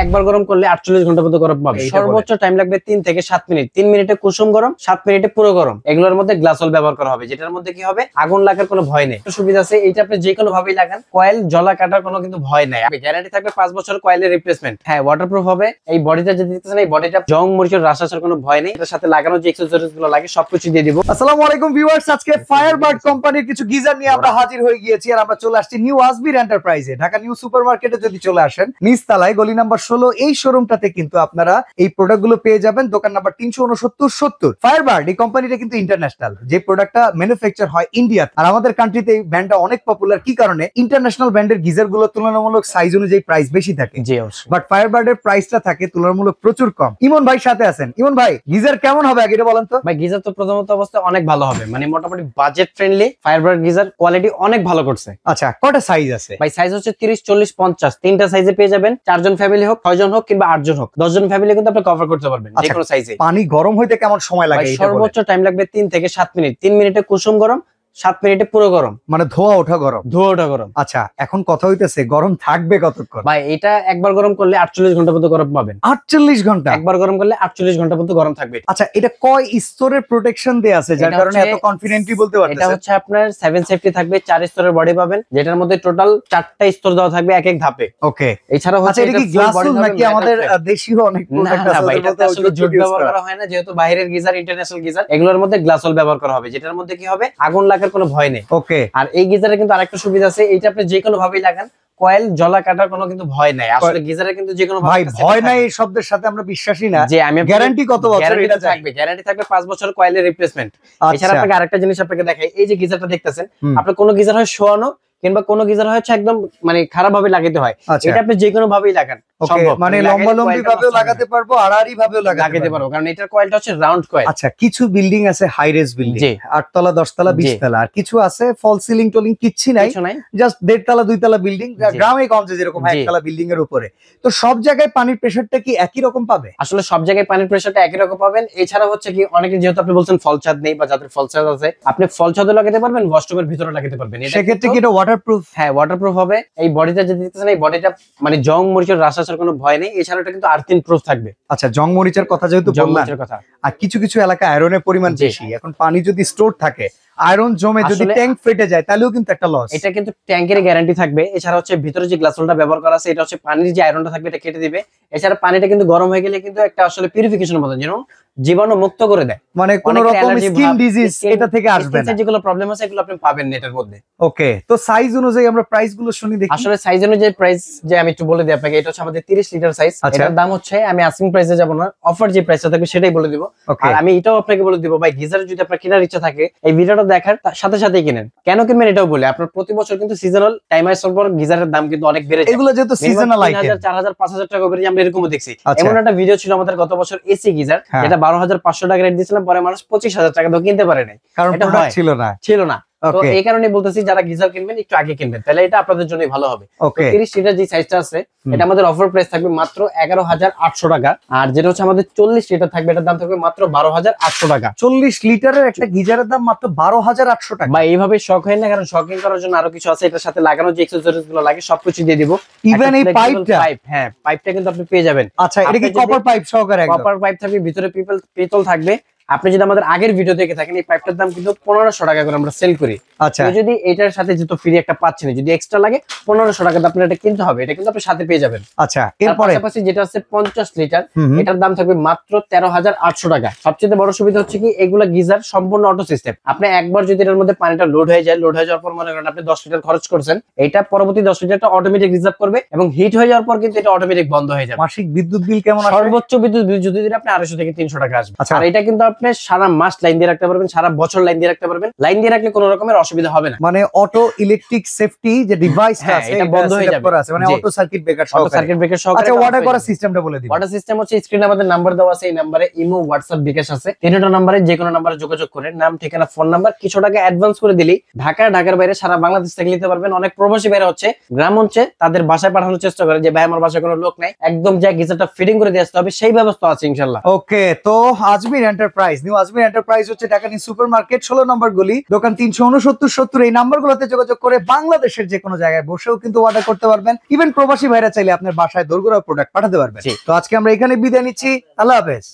একবার গরম করলে 48 ঘন্টা পর্যন্ত গরম পাবে। সর্বোচ্চ টাইম লাগবে 3 থেকে 7 মিনিট। 3 মিনিটে কুসুম গরম, 7 মিনিটে পুরো গরম। এগুলোর মধ্যে গ্লাসল ব্যবহার করা হবে, যেটার মধ্যে কি হবে আগুন লাগার কোনো ভয় নেই। সুবিধা আছে, এইটা আপনি যে কোনো ভাবেই লাগান, কয়েল জ্বলা কাটার কোনো কিন্তু ভয় নাই। গ্যারান্টি থাকবে 5 বছর কয়েলের রিপ্লেসমেন্ট। হ্যাঁ, ওয়াটারপ্রুফ হবে। এই বডিটা যদি দিতেছেন, এই বডিটা জং মরিচের রাস আসার কোনো ভয় নেই। এটার সাথে লাগানো যে অ্যাকসেসরিজ গুলো লাগে সবকিছু দিয়ে দিব। আসসালামু আলাইকুম ভিউয়ার্স, আজকে ফায়ারবার্ড কোম্পানির কিছু গিজার নিয়ে আমরা হাজির হয়ে গিয়েছি। আর আমরা চলে আসছি নিউ আসবির এন্টারপ্রাইজে। ঢাকা নিউ সুপার মার্কেটে যদি চলে আসেন, নিচতলায় গলি নাম্বার 16 এই শোরুমটাতে কিন্তু আপনারা এই প্রোডাক্টগুলো পেয়ে যাবেন। দোকান নাম্বার 36970। ফায়ারবার্ড এই কোম্পানিটা কিন্তু ইন্টারন্যাশনাল, যে প্রোডাক্টটা ম্যানুফ্যাকচার হয় ইন্ডিয়াতে। আর আমাদের কান্ট্রিতে এই ব্র্যান্ডটা অনেক পপুলার। কি কারণে? ইন্টারন্যাশনাল ব্র্যান্ডের গিজার গুলো তুলনামূলক সাইজ অনুযায়ী প্রাইস বেশি থাকে, বাট ফায়ারবার্ডের প্রাইসটা থাকে তুলনামূলক প্রচুর কম। ইমন ভাই সাথে আছেন। ইমন ভাই, গিজার কেমন হবে আগে এটা বলেন তো? ভাই, গিজার তো প্রথমত অবস্থা অনেক ভালো হবে, মানে মোটামুটি budget friendly. Firebird geyser quality অনেক ভালো করছে। আচ্ছা, কয়টা সাইজ আছে ভাই? সাইজ হচ্ছে 30, 40, 50 তিনটা সাইজে পেয়ে যাবেন। 4 জন ফ্যামিলি হোক, 6 জন হোক কিংবা 8 জন হোক, 10 জন ফ্যামিলি কিন্তু আপনি কভার করতে পারবেন যে কোনো সাইজে। পানি গরম হইতে কেমন সময় লাগে? সর্বোচ্চ টাইম লাগবে 3 থেকে 7 মিনিট। 3 মিনিটে কুসুম গরম, 7 মিনিটে পুরো গরম, মানে ধোয়া ওঠা গরম। ধোয়া ওঠা গরম। আচ্ছা, এখন কথা হইতেছে গরম থাকবে কতক্ষণ? ভাই, এটা একবার গরম করলে 48 ঘন্টা পর্যন্ত গরম পাবেন। 48 ঘন্টা? একবার গরম করলে 48 ঘন্টা পর্যন্ত গরম থাকবে। আচ্ছা, এটা কয় স্তরের প্রোটেকশন দেয়া আছে যার কারণে এত কনফিডেন্টলি বলতে পারতেছেন? এটা হচ্ছে আপনার 7 সেফটি থাকবে, 4 স্তরের বডি পাবেন, যেটার মধ্যে টোটাল 4টা স্তর দেওয়া থাকবে এক এক ধাপে। ওকে। এছাড়া হচ্ছে এটা কি গ্লাসুল নাকি আমাদের দেশীয় অনেক প্রোডাক্ট আছে? না ভাই, এটা আসলে জুট ব্যবহার করা হয় না, যেহেতু বাইরের গিজার ইন্টারন্যাশনাল গিজার, এগুলোর মধ্যে গ্লাসল ব্যবহার করা হবে, যেটার মধ্যে কি হবে আগুন লাগার কোনো ভয় নেই। ওকে। আর এই গিজারে কিন্তু আরেকটা সুবিধা আছে, এইটা আপনি যে কোনো ভাবেই লাগান, কয়েল জ্বলা কাটার কোনো কিন্তু ভয় নাই। আসলে গিজারে কিন্তু যে কোনো ভাই ভয় নাই এই শব্দের সাথে আমরা বিশ্বাসী না। যে আমি গ্যারান্টি কত বছর এটা থাকবে? গ্যারান্টি থাকবে 5 বছর কয়েলের রিপ্লেসমেন্ট। এছাড়া আপনাকে আরেকটা জিনিস আপনাকে দেখাই, এই যে গিজারটা দেখতেছেন, আপনার কোনো গিজার হয় শোয়ানো কিংবা কোনো গিজার হচ্ছে একদম মানে খারাপ ভাবে লাগাতে হয়, এটা আপনি যে কোনো ভাবেই লাগান সম্ভব। মানে লম্বালম্বি ভাবেও লাগাতে পারবো, আড়াআড়ি ভাবেও লাগাতে পারবো, কারণ এটার কয়েলটা হচ্ছে রাউন্ড কয়েল। আচ্ছা, কিছু বিল্ডিং আছে হাই রেজ বিল্ডিং, 8 তলা 10 তলা 20 তলা, আর কিছু আছে ফল সিলিং টোলিং কিচ্ছু নাই, জাস্ট 1.5 তলা 2 তলা বিল্ডিং, গ্রামে গঞ্জে যেরকম 1 তলা বিল্ডিং এর উপরে। তো সব জায়গায় পানির প্রেসারটা কি একই রকম পাবে? আসলে সব জায়গায় পানির প্রেসারটা একই রকম পাবেন। এছাড়া হচ্ছে কি, অনেকে যেহেতু আপনি বলছেন ফল ছাদ নেই বা যাদের ফল ছাদ আছে, আপনি ফল ছাদও লাগাতে পারবেন, ওয়াশরুমের ভিতরে লাগাতে পারবেন। সেক্ষেত্রে কি এটা ওয়াটারপ্রুফ? হ্যাঁ, ওয়াটারপ্রুফ হবে। এই বডিটা যদি দিতেছেন, এই বডিটা মানে জং মরিচের রাস আসার কোনো ভয় নেই। এছাড়া এটা কিন্তু আর্থিন প্রুফ থাকবে। আচ্ছা, জং মরিচের কথা যেহেতু বললাম, আর কিছু কিছু এলাকায় আয়রনের পরিমাণ বেশি, এখন পানি যদি স্টোর থাকে, আয়রন জমে যদি ট্যাঙ্ক ফেটে যায় তাহলেও কিন্তু একটা লস। এটা কিন্তু ট্যাঙ্কের গ্যারান্টি থাকবে। এছাড়া হচ্ছে ভিতরে যে গ্লাসোলটা ব্যবহার করা আছে, এটা হচ্ছে পানির যে আয়রনটা থাকবে এটা কেটে দিবে। এছাড়া পানিটা কিন্তু গরম হয়ে গেলে কিন্তু একটা আসলে পিউরিফিকেশনের মতো, যেন জীবাণু মুক্ত করে দেয়, মানে কোনো রকম স্কিন ডিজিজ এটা থেকে আসবে না। যেগুলো প্রবলেম আছে এগুলো আপনি পাবেন না এটার মধ্যে। ওকে, তো সাইজ অনুযায়ী আমরা প্রাইস গুলো শুনি দেখি। আসলে সাইজ অনুযায়ী প্রাইস যে আমি একটু বলে দিই আপনাকে, এটা হচ্ছে আমাদের 30 লিটার সাইজ। এটার দাম হচ্ছে, আমি আস্কিং প্রাইসে যাব না, অফার যে প্রাইসটা থাকবে সেটাই বলে দিব। আর আমি এটাও আপনাকে বলে দিব, ভাই গিজার যদি আপনার কেনার ইচ্ছা থাকে, এই ভিডিওটা দেখার সাথে সাথেই কিনেন। কেন কিনবেন এটাও বলে, আপনার প্রতি বছর কিন্তু সিজনাল টাইম আসার পর গিজারের দাম কিন্তু অনেক বেড়ে যায়। এগুলো যেহেতু সিজনাল আইটেম, 3000, 4000, 5000 টাকা করে আমরা এরকমও দেখছি। এমন একটা ভিডিও ছিল আমাদের গত বছর, এসি গিজার, এটা 12500 টাকা রেট দিয়েছিলাম, পরে মানুষ 25000 টাকা দিয়ে কিনতে পারে নাই, কারণ প্রোডাক্ট ছিল না। তো এই কারণে বলতেছি, যারা গিজার কিনবেন একটু আগে কিনবেন, তাহলে এটা আপনাদের জন্যই ভালো হবে। 30 লিটার যে সাইজটা আছে, এটা আমাদের অফার প্রাইস থাকবে মাত্র 11800 টাকা। আর যেটা হচ্ছে আমাদের 40 লিটার থাকবে, এটার দাম থাকবে মাত্র 12800 টাকা। 40 লিটারের একটা গিজারের দাম মাত্র 12800 টাকা। বা এইভাবে শখ হয় না, কারণ শকিং করার জন্য আরো কিছু আছে। এটার সাথে লাগানো যে অ্যাকসেসরিজ গুলো লাগে সবকিছু দিয়ে দিব। ইভেন এই পাইপটা, হ্যাঁ পাইপটা কিন্তু আপনি পেয়ে যাবেন। আচ্ছা, এটা কি কপার পাইপ সহকারে? কপার পাইপ থাকবে, ভিতরে পিতল থাকবে। আপনি যদি আমাদের আগের ভিডিও দেখে থাকেন, এই পাইপটার দাম কিন্তু 1500 টাকা করে আমরা সেল করি। আচ্ছা, যদি এটার সাথে যেহেতু ফ্রি একটা পাচ্ছেন, যদি এক্সট্রা লাগে 1500 টাকা আপনার এটা কিনতে হবে, এটা কিন্তু আপনি সাথে পেয়ে যাবেন। আচ্ছা, এরপরে পাশাপাশি যেটা আছে 50 লিটার, এটার দাম থাকবে মাত্র 13800 টাকা। সবচেয়ে বড় সুবিধা হচ্ছে কি, এগুলা গিজার সম্পূর্ণ অটো সিস্টেম। আপনি একবার যদি এর মধ্যে পানিটা লোড হয়ে যায়, লোড হয়ে যাওয়ার পর মনে করেন আপনি 10 লিটার খরচ করছেন, এটা পরবর্তী 10 লিটারটা অটোমেটিক রিজার্ভ করবে, এবং হিট হয়ে যাওয়ার পর কিন্তু এটা অটোমেটিক বন্ধ হয়ে যাবে। মাসিক বিদ্যুৎ বিল কেমন আসবে? সর্বোচ্চ বিদ্যুৎ বিল যদি আপনি 250 থেকে 300 টাকা আসবে। আর এটা কিন্তু আপনি সারা মাস লাইন দিয়ে রাখতে পারবেন, সারা বছর লাইন দিয়ে রাখতে পারবেন। লাইন দিয়ে রাখলে কোনো রকমের অসুবিধা হবে না। মানে অটো ইলেকট্রিক সেফটি যে ডিভাইসটা আছে, এটা বন্ধ হয়ে যাবে, মানে অটো সার্কিট ব্রেকার সহকারে। অটো সার্কিট ব্রেকার সহকারে। আচ্ছা, অর্ডার করার সিস্টেমটা বলে দিন। অর্ডার সিস্টেম হচ্ছে, স্ক্রিনে আমাদের নাম্বার দেওয়া আছে, এই নম্বরে ইমো, হোয়াটসঅ্যাপ, বিকাশ আছে। তিনটা নম্বরে যে কোনো নম্বরে যোগাযোগ করে নাম, ঠিকানা, ফোন নাম্বার, কিছু টাকা অ্যাডভান্স করে দিলেই ঢাকার বাইরে সারা বাংলাদেশ থেকে নিতে পারবেন। অনেক প্রবাসী বাইরে হচ্ছে গ্রাম অঞ্চলে, তাদের বাসায় পাঠানোর চেষ্টা করে যে ভাই আমার বাসায় কোনো লোক নাই, একদম যা গিজারটা ফিটিং করে দিয়ে আসতে হবে, সেই ব্যবস্থা আছে ইনশাআল্লাহ। ওকে, তো Ajmer enterprise enterprise. New Ajmer enterprise হচ্ছে ঢাকা নিউ সুপার মার্কেট 16 নম্বর গলি, দোকান 369 এই নাম্বারগুলোতে যোগাযোগ করে বাংলাদেশের যে কোনো জায়গায় বসেও কিন্তু অর্ডার করতে পারবেন। ইভেন প্রবাসী ভাইরা চাইলে আপনার বাসায় দোরগোড়া প্রোডাক্ট পাঠাতে পারবেন। জি। তো আজকে আমরা এখানে বিদায় নিচ্ছি, আল্লাহ হাফেজ।